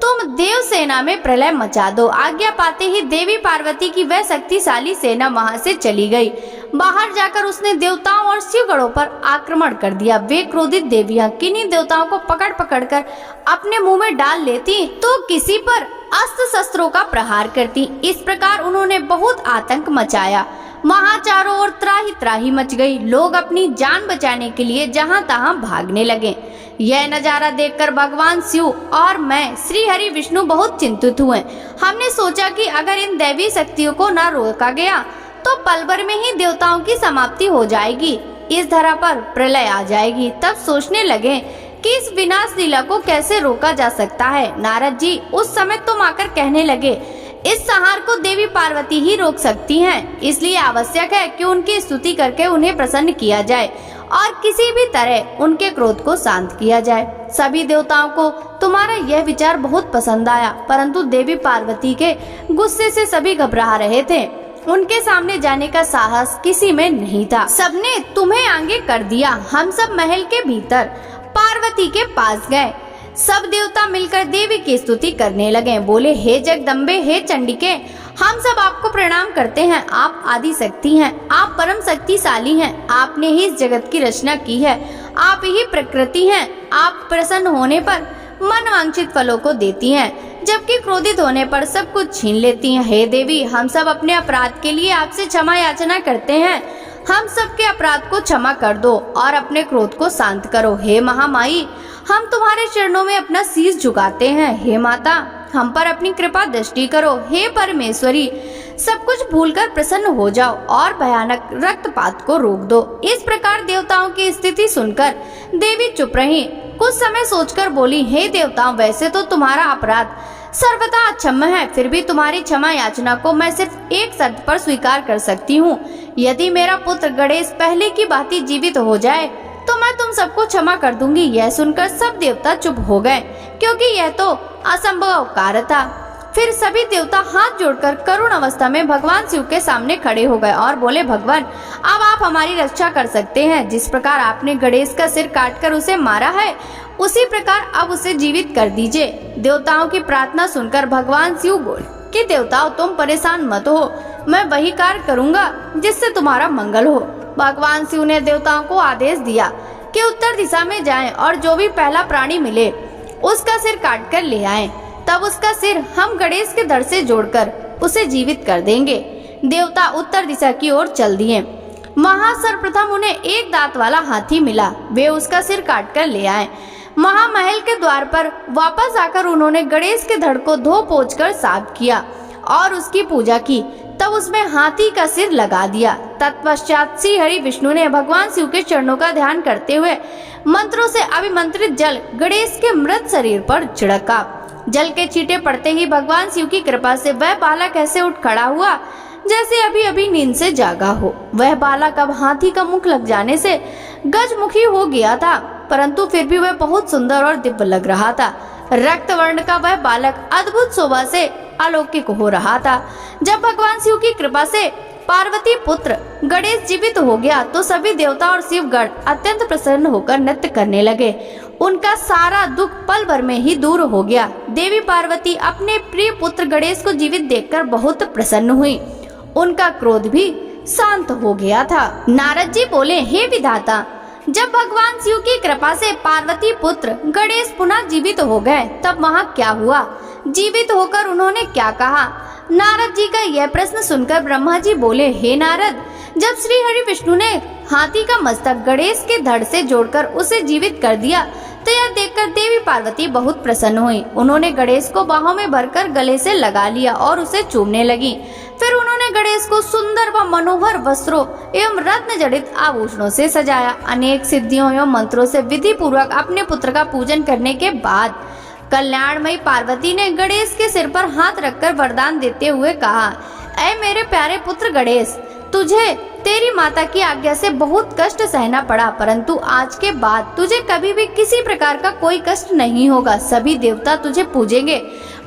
S1: तुम देव सेना में प्रलय मचा दो। आज्ञा पाते ही देवी पार्वती की वह शक्तिशाली सेना वहां से चली गई। बाहर जाकर उसने देवताओं और शिवगणों पर आक्रमण कर दिया। वे क्रोधित देवियां किन्हीं देवताओं को पकड़ पकड़ कर अपने मुंह में डाल लेती तो किसी पर अस्त्र शस्त्रों का प्रहार करती। इस प्रकार उन्होंने बहुत आतंक मचाया। वहां चारों ओर त्राही त्राही मच गई। लोग अपनी जान बचाने के लिए जहां तहां भागने लगे। यह नजारा देखकर भगवान शिव और मैं श्री हरि विष्णु बहुत चिंतित हुए। हमने सोचा कि अगर इन दैवी शक्तियों को न रोका गया तो पल भर में ही देवताओं की समाप्ति हो जाएगी, इस धरा पर प्रलय आ जाएगी। तब सोचने लगे कि इस विनाश लीला को कैसे रोका जा सकता है। नारद जी उस समय तुम आकर कहने लगे, इस संहार को देवी पार्वती ही रोक सकती हैं, इसलिए आवश्यक है कि उनकी स्तुति करके उन्हें प्रसन्न किया जाए और किसी भी तरह उनके क्रोध को शांत किया जाए। सभी देवताओं को तुम्हारा यह विचार बहुत पसंद आया, परंतु देवी पार्वती के गुस्से से सभी घबरा रहे थे। उनके सामने जाने का साहस किसी में नहीं था। सबने तुम्हें आगे कर दिया। हम सब महल के भीतर पार्वती के पास गए। सब देवता मिलकर देवी की स्तुति करने लगे। बोले, हे जगदम्बे, हे चंडिके, हम सब आपको प्रणाम करते हैं। आप आदि शक्ति हैं, आप परम शक्तिशाली हैं। आपने ही इस जगत की रचना की है। आप ही प्रकृति हैं। आप प्रसन्न होने पर मन वांछित फलों को देती हैं, जबकि क्रोधित होने पर सब कुछ छीन लेती हैं। हे देवी, हम सब अपने अपराध के लिए आपसे क्षमा याचना करते हैं। हम सबके अपराध को क्षमा कर दो और अपने क्रोध को शांत करो। हे महामाई, हम तुम्हारे चरणों में अपना शीश झुकाते हैं। हे माता, हम पर अपनी कृपा दृष्टि करो। हे परमेश्वरी, सब कुछ भूलकर प्रसन्न हो जाओ और भयानक रक्तपात को रोक दो। इस प्रकार देवताओं की स्थिति सुनकर देवी चुप रही। कुछ समय सोचकर बोली, हे देवताओं, वैसे तो तुम्हारा अपराध सर्वथा अक्षम्य है, फिर भी तुम्हारी क्षमा याचना को मैं सिर्फ एक शर्त पर स्वीकार कर सकती हूँ। यदि मेरा पुत्र गणेश पहले की भांति जीवित हो जाए तो मैं तुम सबको क्षमा कर दूंगी। यह सुनकर सब देवता चुप हो गए, क्योंकि यह तो असंभव कार्य था। फिर सभी देवता हाथ जोड़कर करुण अवस्था में भगवान शिव के सामने खड़े हो गए और बोले, भगवान अब आप हमारी रक्षा कर सकते हैं। जिस प्रकार आपने गणेश का सिर काटकर उसे मारा है, उसी प्रकार अब उसे जीवित कर दीजिए। देवताओं की प्रार्थना सुनकर भगवान शिव बोले कि देवताओं तुम परेशान मत हो, मैं वही कार्य करूँगा जिससे तुम्हारा मंगल हो। भगवान शिव ने देवताओं को आदेश दिया कि उत्तर दिशा में जाएं और जो भी पहला प्राणी मिले उसका सिर काट कर ले आएं। तब उसका सिर हम गणेश के धड़ से जोड़कर उसे जीवित कर देंगे। देवता उत्तर दिशा की ओर चल दिए। वहाँ सर्वप्रथम उन्हें एक दांत वाला हाथी मिला। वे उसका सिर काट कर ले आए। महामहल के द्वार पर वापस आकर उन्होंने गणेश के धड़ को धो पोंछ कर साफ किया और उसकी पूजा की। तब उसमें हाथी का सिर लगा दिया। तत्पश्चात श्री हरि विष्णु ने भगवान शिव के चरणों का ध्यान करते हुए मंत्रों से अभिमंत्रित जल गणेश के मृत शरीर पर छिड़का। जल के छींटे पड़ते ही भगवान शिव की कृपा से वह बालक ऐसे उठ खड़ा हुआ जैसे अभी अभी नींद से जागा हो। वह बालक अब हाथी का मुख लग जाने से गजमुखी हो गया था, परंतु फिर भी वह बहुत सुंदर और दिव्य लग रहा था। रक्त वर्ण का वह बालक अद्भुत शोभा से अलौकिक हो रहा था। जब भगवान शिव की कृपा से पार्वती पुत्र गणेश जीवित हो गया तो सभी देवता और शिवगण अत्यंत प्रसन्न होकर नृत्य करने लगे। उनका सारा दुख पल भर में ही दूर हो गया। देवी पार्वती अपने प्रिय पुत्र गणेश को जीवित देखकर बहुत प्रसन्न हुई। उनका क्रोध भी शांत हो गया था। नारद जी बोले, हे विधाता, जब भगवान शिव की कृपा से पार्वती पुत्र गणेश पुनः जीवित हो गए तब वहाँ क्या हुआ? जीवित होकर उन्होंने क्या कहा? नारद जी का यह प्रश्न सुनकर ब्रह्मा जी बोले, हे नारद, जब श्री हरि विष्णु ने हाथी का मस्तक गणेश के धड़ से जोड़कर उसे जीवित कर दिया तो यह देखकर देवी पार्वती बहुत प्रसन्न हुई। उन्होंने गणेश को बाहों में भरकर गले से लगा लिया और उसे चूमने लगी। फिर उन्होंने गणेश को सुंदर व मनोहर वस्त्रों एवं रत्न जड़ित आभूषणों से सजाया। अनेक सिद्धियों एवं मंत्रों से विधि पूर्वक अपने पुत्र का पूजन करने के बाद कल्याणमयी पार्वती ने गणेश के सिर पर हाथ रखकर वरदान देते हुए कहा, ऐ मेरे प्यारे पुत्र गणेश, तुझे तेरी माता की आज्ञा से बहुत कष्ट सहना पड़ा, परंतु आज के बाद तुझे कभी भी किसी प्रकार का कोई कष्ट नहीं होगा। सभी देवता तुझे पूजेंगे।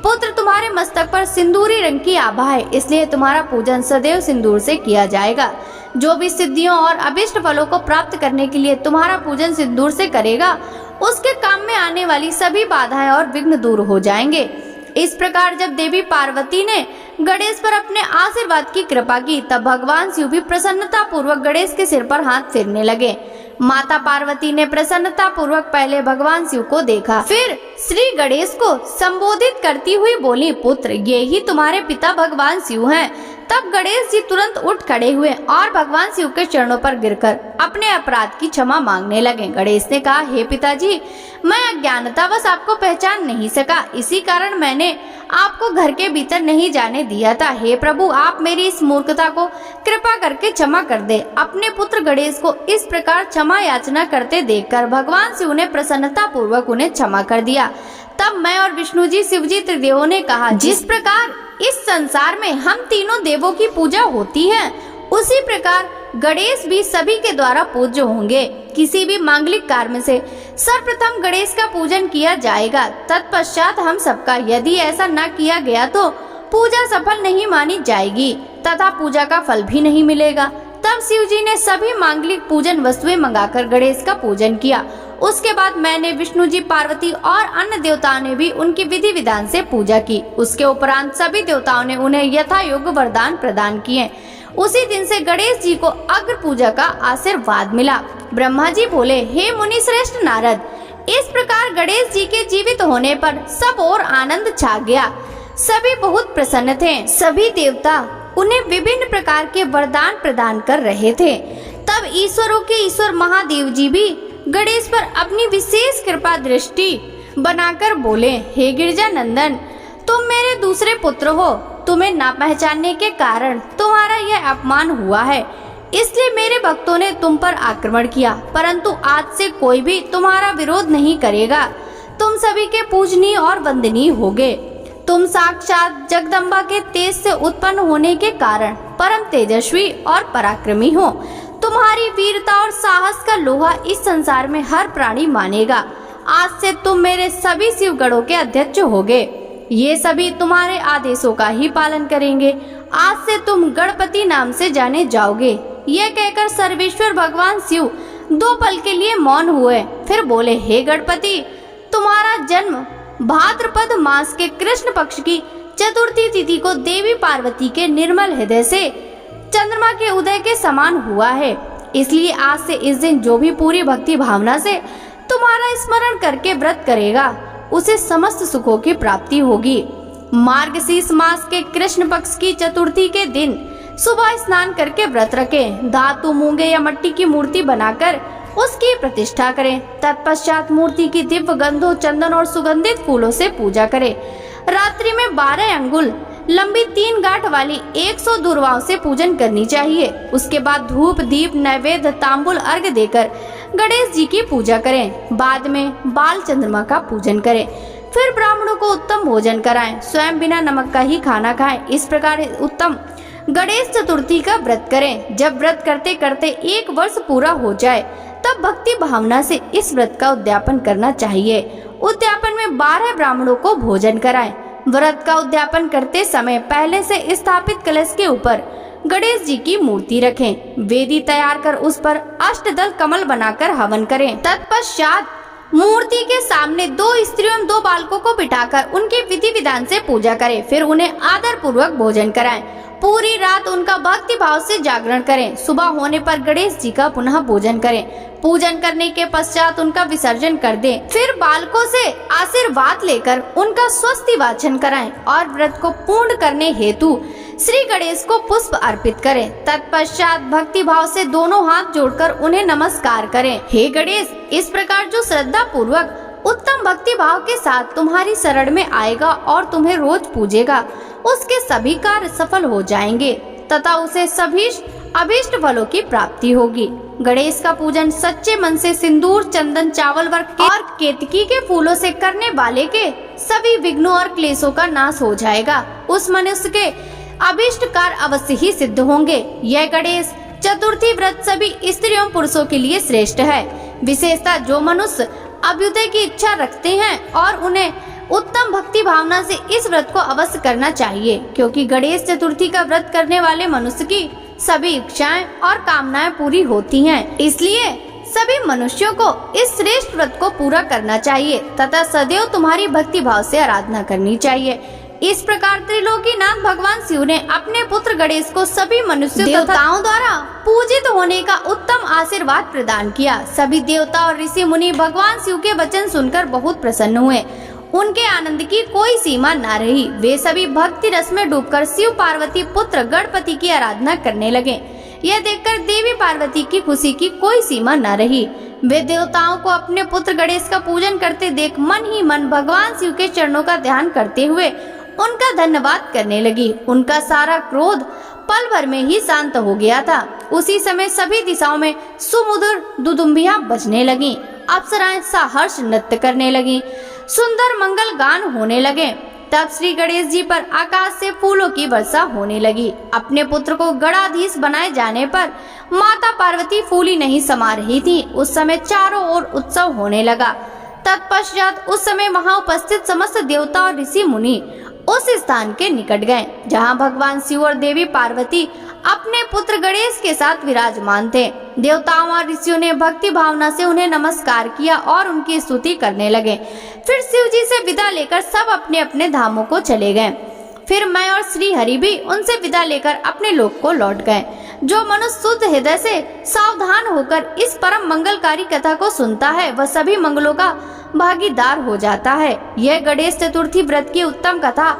S1: पुत्र, तुम्हारे मस्तक पर सिंदूरी रंग की आभा है, इसलिए तुम्हारा पूजन सदैव सिंदूर से किया जाएगा। जो भी सिद्धियों और अभिष्ट फलों को प्राप्त करने के लिए तुम्हारा पूजन सिंदूर से करेगा, उसके काम में आने वाली सभी बाधाएं और विघ्न दूर हो जाएंगे। इस प्रकार जब देवी पार्वती ने गणेश पर अपने आशीर्वाद की कृपा की तब भगवान शिव भी प्रसन्नता पूर्वक गणेश के सिर पर हाथ फेरने लगे। माता पार्वती ने प्रसन्नता पूर्वक पहले भगवान शिव को देखा, फिर श्री गणेश को संबोधित करती हुई बोली, पुत्र, ये ही तुम्हारे पिता भगवान शिव हैं। तब गणेश जी तुरंत उठ खड़े हुए और भगवान शिव के चरणों पर गिरकर अपने अपराध की क्षमा मांगने लगे। गणेश ने कहा, हे पिताजी, मैं अज्ञानतावश आपको पहचान नहीं सका, इसी कारण मैंने आपको घर के भीतर नहीं जाने दिया था। हे प्रभु, आप मेरी इस मूर्खता को कृपा करके क्षमा कर दे। अपने पुत्र गणेश को इस प्रकार क्षमा याचना करते देखकर भगवान शिव ने प्रसन्नता पूर्वक उन्हें क्षमा कर दिया। तब मैं और विष्णु जी, शिव जी, त्रिदेवों ने कहा, जिस प्रकार इस संसार में हम तीनों देवों की पूजा होती है, उसी प्रकार गणेश भी सभी के द्वारा पूज्य होंगे। किसी भी मांगलिक कार्य से सर्वप्रथम गणेश का पूजन किया जाएगा, तत्पश्चात हम सबका। यदि ऐसा न किया गया तो पूजा सफल नहीं मानी जाएगी तथा पूजा का फल भी नहीं मिलेगा। तब शिव जी ने सभी मांगलिक पूजन वस्तुएं मंगाकर गणेश का पूजन किया। उसके बाद मैंने, विष्णु जी, पार्वती और अन्य देवताओं ने भी उनकी विधि विधान से पूजा की। उसके उपरांत सभी देवताओं ने उन्हें यथा योग्य वरदान प्रदान किए। उसी दिन से गणेश जी को अग्र पूजा का आशीर्वाद मिला। ब्रह्मा जी बोले, हे मुनि श्रेष्ठ नारद, इस प्रकार गणेश जी के जीवित होने पर सब और आनंद छा गया। सभी बहुत प्रसन्न थे। सभी देवता उन्हें विभिन्न प्रकार के वरदान प्रदान कर रहे थे। तब ईश्वरों के ईश्वर महादेव जी भी गणेश पर अपनी विशेष कृपा दृष्टि बनाकर बोले, हे गिरजा नंदन, तुम मेरे दूसरे पुत्र हो। तुम्हें ना पहचानने के कारण तुम्हारा यह अपमान हुआ है, इसलिए मेरे भक्तों ने तुम पर आक्रमण किया, परंतु आज से कोई भी तुम्हारा विरोध नहीं करेगा। तुम सभी के पूजनीय और वंदनीय होगे। तुम साक्षात जगदम्बा के तेज से उत्पन्न होने के कारण परम तेजस्वी और पराक्रमी हो। तुम्हारी वीरता और साहस का लोहा इस संसार में हर प्राणी मानेगा। आज से तुम मेरे सभी शिवगणों के अध्यक्ष होगे। ये सभी तुम्हारे आदेशों का ही पालन करेंगे। आज से तुम गणपति नाम से जाने जाओगे। यह कहकर सर्वेश्वर भगवान शिव 2 पल के लिए मौन हुए, फिर बोले, हे गणपति, तुम्हारा जन्म भाद्रपद मास के कृष्ण पक्ष की चतुर्थी तिथि को देवी पार्वती के निर्मल हृदय से चंद्रमा के उदय के समान हुआ है। इसलिए आज से इस दिन जो भी पूरी भक्ति भावना से तुम्हारा स्मरण करके व्रत करेगा, उसे समस्त सुखों की प्राप्ति होगी। मार्गशीर्ष मास के कृष्ण पक्ष की चतुर्थी के दिन सुबह स्नान करके व्रत रखें। धातु, मूंगे या मिट्टी की मूर्ति बनाकर उसकी प्रतिष्ठा करें। तत्पश्चात मूर्ति की दिव्य गंधों, चंदन और सुगंधित फूलों से पूजा करें। रात्रि में 12 अंगुल लंबी 3 गांठ वाली 100 दूर्वाओं से पूजन करनी चाहिए। उसके बाद धूप, दीप, नैवेद्य, तांबुल, अर्घ्य देकर गणेश जी की पूजा करें। बाद में बाल चंद्रमा का पूजन करें। फिर ब्राह्मणों को उत्तम भोजन कराएं। स्वयं बिना नमक का ही खाना खाएं। इस प्रकार उत्तम गणेश चतुर्थी का व्रत करें। जब व्रत करते करते 1 वर्ष पूरा हो जाए, तब भक्ति भावना से इस व्रत का उद्यापन करना चाहिए। उद्यापन में 12 ब्राह्मणों को भोजन कराएं। व्रत का उद्यापन करते समय पहले से स्थापित कलश के ऊपर गणेश जी की मूर्ति रखें। वेदी तैयार कर उस पर अष्टदल कमल बनाकर हवन करें। तत्पश्चात मूर्ति के सामने 2 स्त्रियों एवं 2 बालकों को बिठाकर उनके विधि विधान से पूजा करें। फिर उन्हें आदर पूर्वक भोजन कराएं। पूरी रात उनका भक्ति भाव से जागरण करें। सुबह होने पर गणेश जी का पुनः पूजन करें। पूजन करने के पश्चात उनका विसर्जन कर दें। फिर बालकों से आशीर्वाद लेकर उनका स्वस्ति वाचन कराएं और व्रत को पूर्ण करने हेतु श्री गणेश को पुष्प अर्पित करें। तत्पश्चात भक्ति भाव से दोनों हाथ जोड़कर उन्हें नमस्कार करें। हे गणेश, इस प्रकार जो श्रद्धा पूर्वक उत्तम भक्ति भाव के साथ तुम्हारी शरण में आएगा और तुम्हें रोज पूजेगा, उसके सभी कार्य सफल हो जाएंगे तथा उसे सभी अभीष्ट फलों की प्राप्ति होगी। गणेश का पूजन सच्चे मन से सिंदूर, चंदन, चावल वर्क और केतकी के फूलों से करने वाले के सभी विघ्नों और क्लेशों का नाश हो जाएगा। उस मनुष्य के अभीष्ट कार्य अवश्य ही सिद्ध होंगे। यह गणेश चतुर्थी व्रत सभी स्त्रियों पुरुषों के लिए श्रेष्ठ है। विशेषतः जो मनुष्य अभ्युदय की इच्छा रखते हैं और उन्हें उत्तम भक्ति भावना से इस व्रत को अवश्य करना चाहिए, क्योंकि गणेश चतुर्थी का व्रत करने वाले मनुष्य की सभी इच्छाएं और कामनाएं पूरी होती हैं। इसलिए सभी मनुष्यों को इस श्रेष्ठ व्रत को पूरा करना चाहिए तथा सदैव तुम्हारी भक्ति भाव से आराधना करनी चाहिए। इस प्रकार त्रिलोकीनाथ भगवान शिव ने अपने पुत्र गणेश को सभी मनुष्यों देवताओं द्वारा पूजित होने का उत्तम आशीर्वाद प्रदान किया। सभी देवता और ऋषि मुनि भगवान शिव के वचन सुनकर बहुत प्रसन्न हुए। उनके आनंद की कोई सीमा न रही। वे सभी भक्ति रस में डूबकर शिव पार्वती पुत्र गणपति की आराधना करने लगे। यह देखकर देवी पार्वती की खुशी की कोई सीमा न रही। वे देवताओं को अपने पुत्र गणेश का पूजन करते देख मन ही मन भगवान शिव के चरणों का ध्यान करते हुए उनका धन्यवाद करने लगी। उनका सारा क्रोध पल भर में ही शांत हो गया था। उसी समय सभी दिशाओं में सुमधुर दुदुम्बियां बजने लगी। अप्सराएं सहर्ष नृत्य करने लगी। सुंदर मंगल गान होने लगे। तब श्री गणेश जी पर आकाश से फूलों की वर्षा होने लगी। अपने पुत्र को गणाधीश बनाए जाने पर माता पार्वती फूली नहीं समा रही थी। उस समय चारों ओर उत्सव होने लगा। तत्पश्चात उस समय वहां उपस्थित समस्त देवता और ऋषि मुनि उस स्थान के निकट गए जहां भगवान शिव और देवी पार्वती अपने पुत्र गणेश के साथ विराजमान थे। देवताओं और ऋषियों ने भक्ति भावना से उन्हें नमस्कार किया और उनकी स्तुति करने लगे। फिर शिव जी से विदा लेकर सब अपने अपने धामों को चले गए। फिर मैं और श्री हरि भी उनसे विदा लेकर अपने लोक को लौट गए। जो मनुष्य शुद्ध हृदय से सावधान होकर इस परम मंगलकारी कथा को सुनता है, वह सभी मंगलों का भागीदार हो जाता है। यह गणेश चतुर्थी व्रत की उत्तम कथा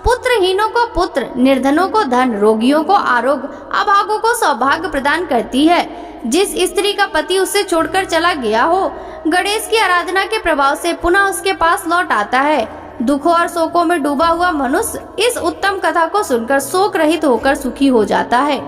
S1: पुत्रहीनों को पुत्र, निर्धनों को धन, रोगियों को आरोग्य, अभागों को सौभाग्य प्रदान करती है। जिस स्त्री का पति उसे छोड़कर चला गया हो, गणेश की आराधना के प्रभाव से पुनः उसके पास लौट आता है। दुखों और शोकों में डूबा हुआ मनुष्य इस उत्तम कथा को सुनकर शोक रहित होकर सुखी हो जाता है।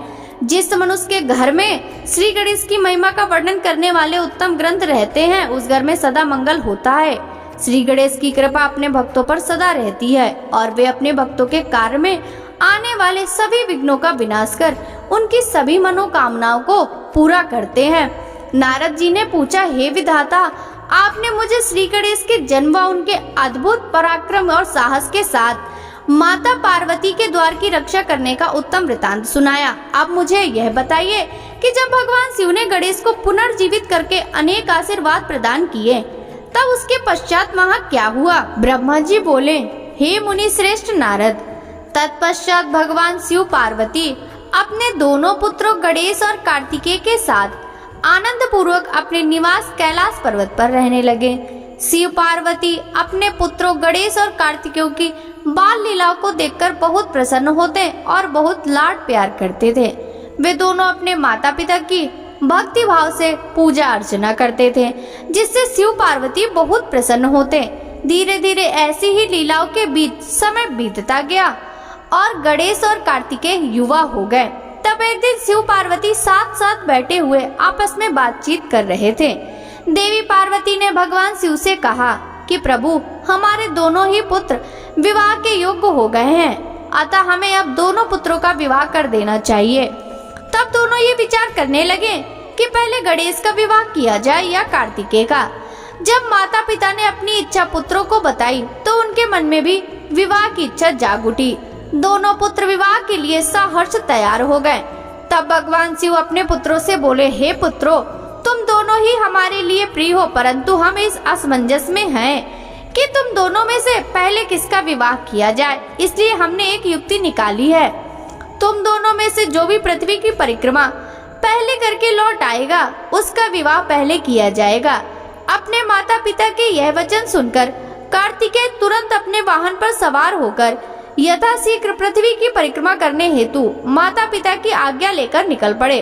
S1: जिस मनुष्य के घर में श्री गणेश की महिमा का वर्णन करने वाले उत्तम ग्रंथ रहते हैं, उस घर में सदा मंगल होता है। श्री गणेश की कृपा अपने भक्तों पर सदा रहती है और वे अपने भक्तों के कार्य में आने वाले सभी विघ्नों का विनाश कर उनकी सभी मनोकामनाओं को पूरा करते हैं। नारद जी ने पूछा, हे विधाता, आपने मुझे श्री गणेश के जन्म व उनके अद्भुत पराक्रम और साहस के साथ माता पार्वती के द्वार की रक्षा करने का उत्तम वृतांत सुनाया। अब मुझे यह बताइए कि जब भगवान शिव ने गणेश को पुनर्जीवित करके अनेक आशीर्वाद प्रदान किए, तब उसके पश्चात वहाँ क्या हुआ? ब्रह्मा जी बोले, हे मुनि श्रेष्ठ नारद, तत्पश्चात भगवान शिव पार्वती अपने दोनों पुत्रों गणेश और कार्तिकेय के साथ आनंद पूर्वक अपने निवास कैलाश पर्वत पर रहने लगे। शिव पार्वती अपने पुत्रों गणेश और कार्तिकेय की बाल लीलाओं को देखकर बहुत प्रसन्न होते और बहुत लाड प्यार करते थे। वे दोनों अपने माता पिता की भक्ति भाव से पूजा अर्चना करते थे, जिससे शिव पार्वती बहुत प्रसन्न होते। धीरे धीरे ऐसी ही लीलाओं के बीच समय बीतता गया और गणेश और कार्तिकेय युवा हो गए। तब एक दिन शिव पार्वती साथ साथ बैठे हुए आपस में बातचीत कर रहे थे। देवी पार्वती ने भगवान शिव से कहा कि प्रभु, हमारे दोनों ही पुत्र विवाह के योग्य हो गए हैं, अतः हमें अब दोनों पुत्रों का विवाह कर देना चाहिए। तब दोनों ये विचार करने लगे कि पहले गणेश का विवाह किया जाए या कार्तिकेय का। जब माता पिता ने अपनी इच्छा पुत्रों को बताई तो उनके मन में भी विवाह की इच्छा जाग उठी। दोनों पुत्र विवाह के लिए सहर्ष तैयार हो गए। तब भगवान शिव अपने पुत्रों से बोले, हे पुत्रों, तुम दोनों ही हमारे लिए प्रिय हो, परंतु हम इस असमंजस में हैं कि तुम दोनों में से पहले किसका विवाह किया जाए। इसलिए हमने एक युक्ति निकाली है। तुम दोनों में से जो भी पृथ्वी की परिक्रमा पहले करके लौट आएगा, उसका विवाह पहले किया जाएगा। अपने माता पिता के यह वचन सुनकर कार्तिकेय तुरंत अपने वाहन पर सवार होकर यथाशीघ्र पृथ्वी की परिक्रमा करने हेतु माता पिता की आज्ञा लेकर निकल पड़े।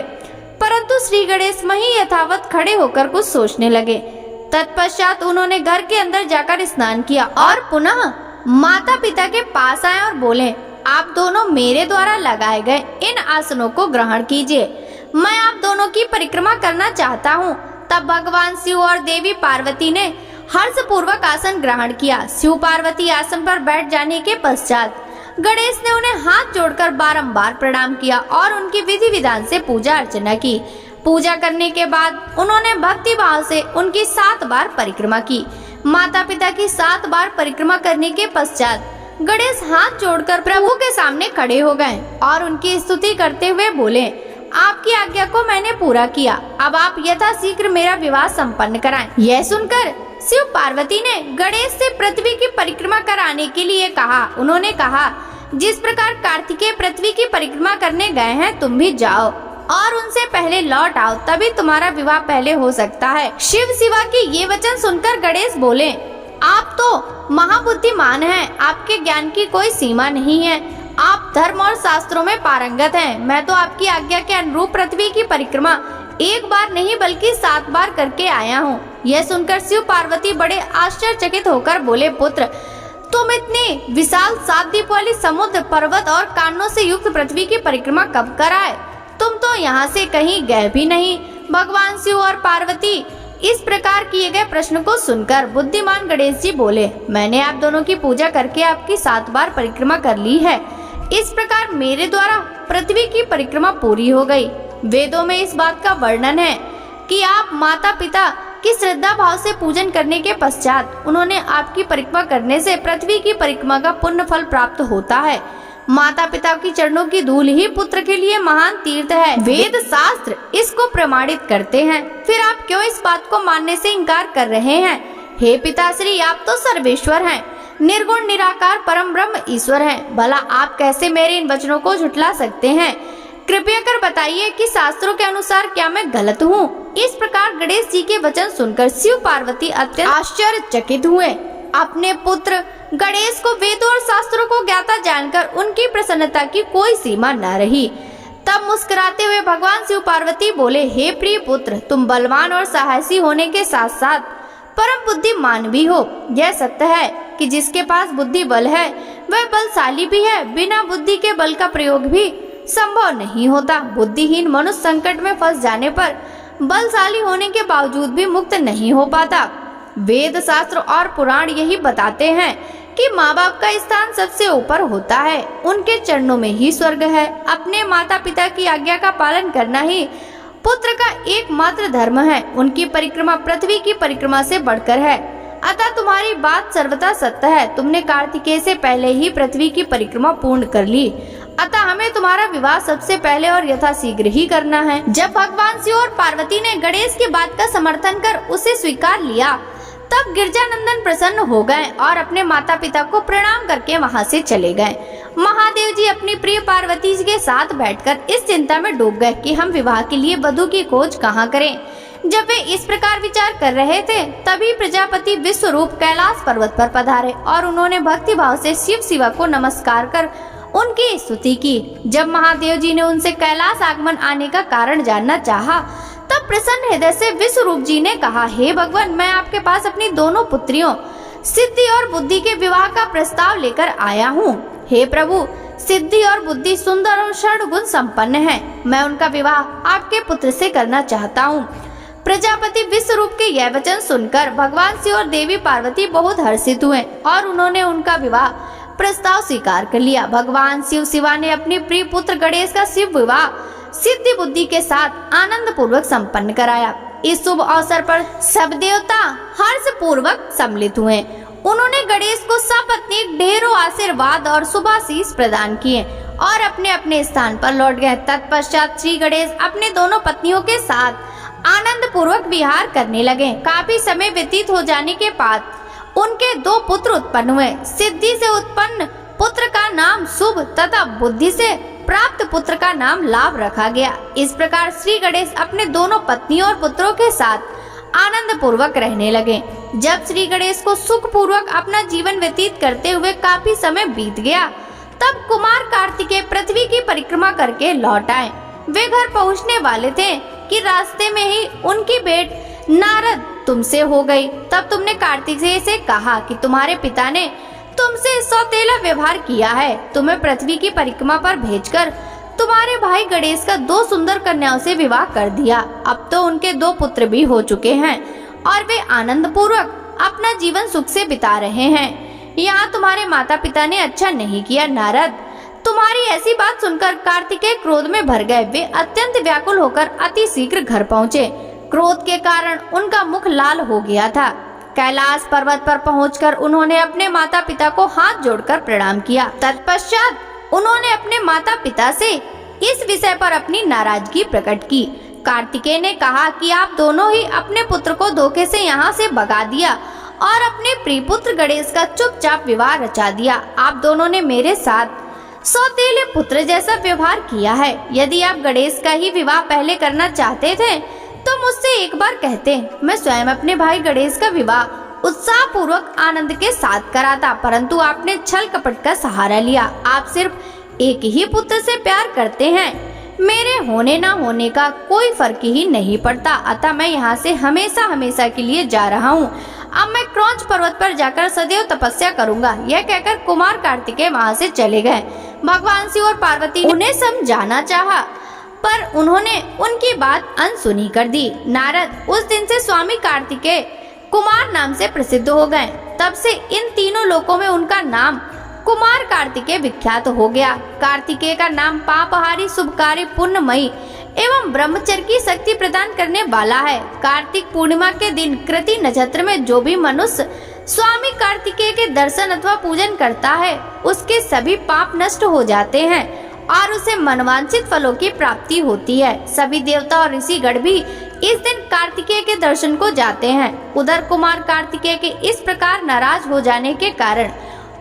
S1: परंतु श्री गणेश वहीं यथावत खड़े होकर कुछ सोचने लगे। तत्पश्चात उन्होंने घर के अंदर जाकर स्नान किया और पुनः माता पिता के पास आए और बोले, आप दोनों मेरे द्वारा लगाए गए इन आसनों को ग्रहण कीजिए, मैं आप दोनों की परिक्रमा करना चाहता हूँ। तब भगवान शिव और देवी पार्वती ने हर्ष पूर्वक आसन ग्रहण किया। शिव पार्वती आसन पर बैठ जाने के पश्चात गणेश ने उन्हें हाथ जोड़कर बारंबार प्रणाम किया और उनकी विधि विधान से पूजा अर्चना की। पूजा करने के बाद उन्होंने भक्ति भाव से उनकी 7 बार परिक्रमा की। माता पिता की 7 बार परिक्रमा करने के पश्चात गणेश हाथ जोड़कर प्रभु के सामने खड़े हो गए और उनकी स्तुति करते हुए बोले, आपकी आज्ञा को मैंने पूरा किया, अब आप यथाशीघ्र मेरा विवाह संपन्न कराएं। यह सुनकर शिव पार्वती ने गणेश से पृथ्वी की परिक्रमा कराने के लिए कहा। उन्होंने कहा, जिस प्रकार कार्तिकेय पृथ्वी की परिक्रमा करने गए हैं, तुम भी जाओ और उनसे पहले लौट आओ, तभी तुम्हारा विवाह पहले हो सकता है। शिव शिवा के ये वचन सुनकर गणेश बोले, आप तो महाबुद्धिमान हैं, आपके ज्ञान की कोई सीमा नहीं है, आप धर्म और शास्त्रों में पारंगत हैं। मैं तो आपकी आज्ञा के अनुरूप पृथ्वी की परिक्रमा एक बार नहीं बल्कि 7 बार करके आया हूँ। यह सुनकर शिव पार्वती बड़े आश्चर्यचकित होकर बोले, पुत्र, तुम इतनी विशाल 7 द्वीप वाली समुद्र, पर्वत और कानों से युक्त पृथ्वी की परिक्रमा कब कराए? तुम तो यहाँ से कहीं गए भी नहीं। भगवान शिव और पार्वती इस प्रकार किए गए प्रश्न को सुनकर बुद्धिमान गणेश जी बोले, मैंने आप दोनों की पूजा करके आपकी 7 बार परिक्रमा कर ली है। इस प्रकार मेरे द्वारा पृथ्वी की परिक्रमा पूरी हो गई। वेदों में इस बात का वर्णन है कि आप माता पिता की श्रद्धा भाव से पूजन करने के पश्चात उन्होंने आपकी परिक्रमा करने से पृथ्वी की परिक्रमा का पुण्य फल प्राप्त होता है। माता पिता की चरणों की धूल ही पुत्र के लिए महान तीर्थ है। वेद शास्त्र इसको प्रमाणित करते हैं, फिर आप क्यों इस बात को मानने से इनकार कर रहे हैं? हे पिताश्री, आप तो सर्वेश्वर हैं, निर्गुण निराकार परम ब्रह्म ईश्वर हैं। भला आप कैसे मेरे इन वचनों को झुठला सकते हैं? कृपया कर बताइए कि शास्त्रों के अनुसार क्या मैं गलत हूँ? इस प्रकार गणेश जी के वचन सुनकर शिव पार्वती अत्यंत आश्चर्यचकित हुए। अपने पुत्र गणेश को वेदों और शास्त्रों को ज्ञाता जानकर उनकी प्रसन्नता की कोई सीमा न रही। तब मुस्कुराते हुए भगवान शिव पार्वती बोले, हे प्रिय पुत्र, तुम बलवान और साहसी होने के साथ साथ परम बुद्धिमान भी हो। यह सत्य है कि जिसके पास बुद्धि बल है वह बलशाली भी है। बिना बुद्धि के बल का प्रयोग भी संभव नहीं होता। बुद्धिहीन मनुष्य संकट में फंस जाने पर बलशाली होने के बावजूद भी मुक्त नहीं हो पाता। वेद शास्त्र और पुराण यही बताते हैं कि माँ बाप का स्थान सबसे ऊपर होता है, उनके चरणों में ही स्वर्ग है। अपने माता पिता की आज्ञा का पालन करना ही पुत्र का एकमात्र धर्म है, उनकी परिक्रमा पृथ्वी की परिक्रमा से बढ़कर है। अतः तुम्हारी बात सर्वथा सत्य है। तुमने कार्तिकेय से पहले ही पृथ्वी की परिक्रमा पूर्ण कर ली, अतः हमें तुम्हारा विवाह सबसे पहले और यथाशीघ्र ही करना है। जब भगवान शिव और पार्वती ने गणेश की बात का समर्थन कर उसे स्वीकार लिया, तब गिरजानंदन प्रसन्न हो गए और अपने माता पिता को प्रणाम करके वहां से चले गए। महादेव जी अपनी प्रिय पार्वती जी के साथ बैठकर इस चिंता में डूब गए कि हम विवाह के लिए वधू की खोज कहाँ करें। जब वे इस प्रकार विचार कर रहे थे, तभी प्रजापति विश्वरूप कैलाश पर्वत पर पधारे और उन्होंने भक्ति भाव से शिव शिवा को नमस्कार कर उनकी स्तुति की। जब महादेव जी ने उनसे कैलाश आगमन आने का कारण जानना चाहा, तब प्रसन्न हृदय से विश्वरूप जी ने कहा, हे भगवान, मैं आपके पास अपनी दोनों पुत्रियों सिद्धि और बुद्धि के विवाह का प्रस्ताव लेकर आया हूँ। हे प्रभु, सिद्धि और बुद्धि सुंदर और षड गुण संपन्न है। मैं उनका विवाह आपके पुत्र से करना चाहता हूँ। प्रजापति विश्वरूप के यह वचन सुनकर भगवान शिव और देवी पार्वती बहुत हर्षित हुए और उन्होंने उनका विवाह प्रस्ताव स्वीकार कर लिया। भगवान शिव शिवा ने अपने प्रिय पुत्र गणेश का शिव विवाह सिद्धि बुद्धि के साथ आनंद पूर्वक संपन्न कराया। इस शुभ अवसर पर सब देवता हर्ष पूर्वक सम्मिलित हुए। उन्होंने गणेश को सपत्नीक ढेरों आशीर्वाद और शुभाशीष प्रदान किए और अपने अपने स्थान पर लौट गए। तत्पश्चात श्री गणेश अपने दोनों पत्नियों के साथ आनंद पूर्वक विहार करने लगे। काफी समय व्यतीत हो जाने के बाद उनके दो पुत्र उत्पन्न हुए। सिद्धि से उत्पन्न पुत्र का नाम शुभ तथा बुद्धि से प्राप्त पुत्र का नाम लाभ रखा गया। इस प्रकार श्री गणेश अपने दोनों पत्नियों और पुत्रों के साथ आनंद पूर्वक रहने लगे। जब श्री गणेश को सुख पूर्वक अपना जीवन व्यतीत करते हुए काफी समय बीत गया, तब कुमार कार्तिकेय पृथ्वी की परिक्रमा करके लौट आए। वे घर पहुंचने वाले थे कि रास्ते में ही उनकी भेंट नारद तुमसे हो गई। तब तुमने कार्तिकेय से कहा कि तुम्हारे पिता ने तुमसे सौतेला व्यवहार किया है। तुम्हें पृथ्वी की परिक्रमा पर भेजकर तुम्हारे भाई गणेश का दो सुंदर कन्याओं से विवाह कर दिया। अब तो उनके दो पुत्र भी हो चुके हैं और वे आनंद पूर्वक अपना जीवन सुख से बिता रहे हैं। यहाँ तुम्हारे माता पिता ने अच्छा नहीं किया नारद। तुम्हारी ऐसी बात सुनकर कार्तिकेय क्रोध में भर गए। वे अत्यंत व्याकुल होकर अति शीघ्र घर पहुँचे। क्रोध के कारण उनका मुख लाल हो गया था। कैलाश पर्वत पर पहुंचकर उन्होंने अपने माता पिता को हाथ जोड़कर प्रणाम किया। तत्पश्चात उन्होंने अपने माता पिता से इस विषय पर अपनी नाराजगी प्रकट की। कार्तिकेय ने कहा कि आप दोनों ही अपने पुत्र को धोखे से यहाँ से भगा दिया और अपने प्रिय पुत्र गणेश का चुपचाप विवाह रचा दिया। आप दोनों ने मेरे साथ सौतेले पुत्र जैसा व्यवहार किया है। यदि आप गणेश का ही विवाह पहले करना चाहते थे तो मुझसे एक बार कहते, मैं स्वयं अपने भाई गणेश का विवाह उत्साह पूर्वक आनंद के साथ कराता, परंतु आपने छल कपट का सहारा लिया। आप सिर्फ एक ही पुत्र से प्यार करते हैं। मेरे होने ना होने का कोई फर्क ही नहीं पड़ता, अतः मैं यहाँ से हमेशा हमेशा के लिए जा रहा हूँ। अब मैं क्रौंच पर्वत पर जाकर सदैव तपस्या करूंगा। यह कहकर कुमार कार्तिकेय वहाँ से चले गए। भगवान शिव और पार्वती उन्हें समझाना चाहा, पर उन्होंने उनकी बात अनसुनी कर दी। नारद उस दिन से स्वामी कार्तिकेय कुमार नाम से प्रसिद्ध हो गए। तब से इन तीनों लोकों में उनका नाम कुमार कार्तिकेय विख्यात हो गया। कार्तिकेय का नाम पापहारी, शुभकारी, पुण्यमयी एवं ब्रह्मचर्य की शक्ति प्रदान करने वाला है। कार्तिक पूर्णिमा के दिन कृति नक्षत्र में जो भी मनुष्य स्वामी कार्तिकेय के दर्शन अथवा पूजन करता है, उसके सभी पाप नष्ट हो जाते हैं और उसे मनवांछित फलों की प्राप्ति होती है। सभी देवता और ऋषिगण भी इस दिन कार्तिकेय के दर्शन को जाते हैं। उधर कुमार कार्तिकेय के इस प्रकार नाराज हो जाने के कारण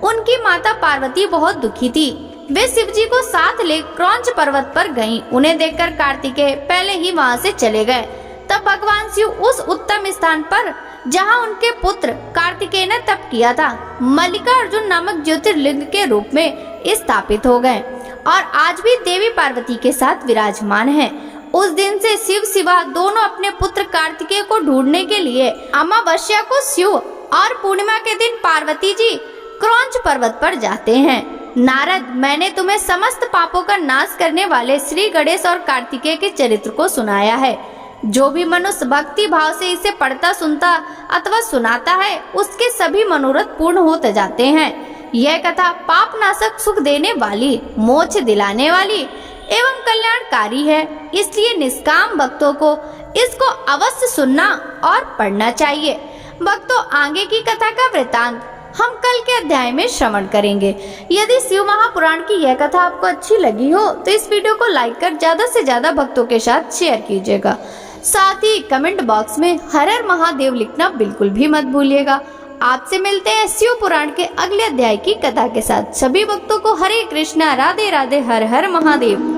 S1: उनकी माता पार्वती बहुत दुखी थी। वे शिवजी को साथ ले क्रौंच पर्वत पर गईं। उन्हें देखकर कार्तिकेय पहले ही वहां से चले गए। तब भगवान शिव उस उत्तम स्थान पर जहां उनके पुत्र कार्तिकेय ने तप किया था, मल्लिकार्जुन नामक ज्योतिर्लिंग के रूप में स्थापित हो गए और आज भी देवी पार्वती के साथ विराजमान हैं। उस दिन से शिव शिवा दोनों अपने पुत्र कार्तिकेय को ढूंढने के लिए अमावस्या को शिव और पूर्णिमा के दिन पार्वती जी क्रौंच पर्वत पर जाते हैं। नारद, मैंने तुम्हें समस्त पापों का नाश करने वाले श्री गणेश और कार्तिकेय के चरित्र को सुनाया है। जो भी मनुष्य भक्ति भाव से इसे पढ़ता, सुनता अथवा सुनाता है, उसके सभी मनोरथ पूर्ण होते जाते हैं। यह कथा पाप नाशक, सुख देने वाली, मोक्ष दिलाने वाली एवं कल्याणकारी है, इसलिए निष्काम भक्तों को इसको अवश्य सुनना और पढ़ना चाहिए। भक्तों, आगे की कथा का वृतांत हम कल के अध्याय में श्रवण करेंगे। यदि शिव महापुराण की यह कथा आपको अच्छी लगी हो तो इस वीडियो को लाइक कर ज्यादा से ज्यादा भक्तों के साथ शेयर कीजिएगा। साथ ही कमेंट बॉक्स में हर हर महादेव लिखना बिल्कुल भी मत भूलिएगा। आपसे मिलते हैं शिव पुराण के अगले अध्याय की कथा के साथ। सभी भक्तों को हरे कृष्णा, राधे राधे, हर हर महादेव।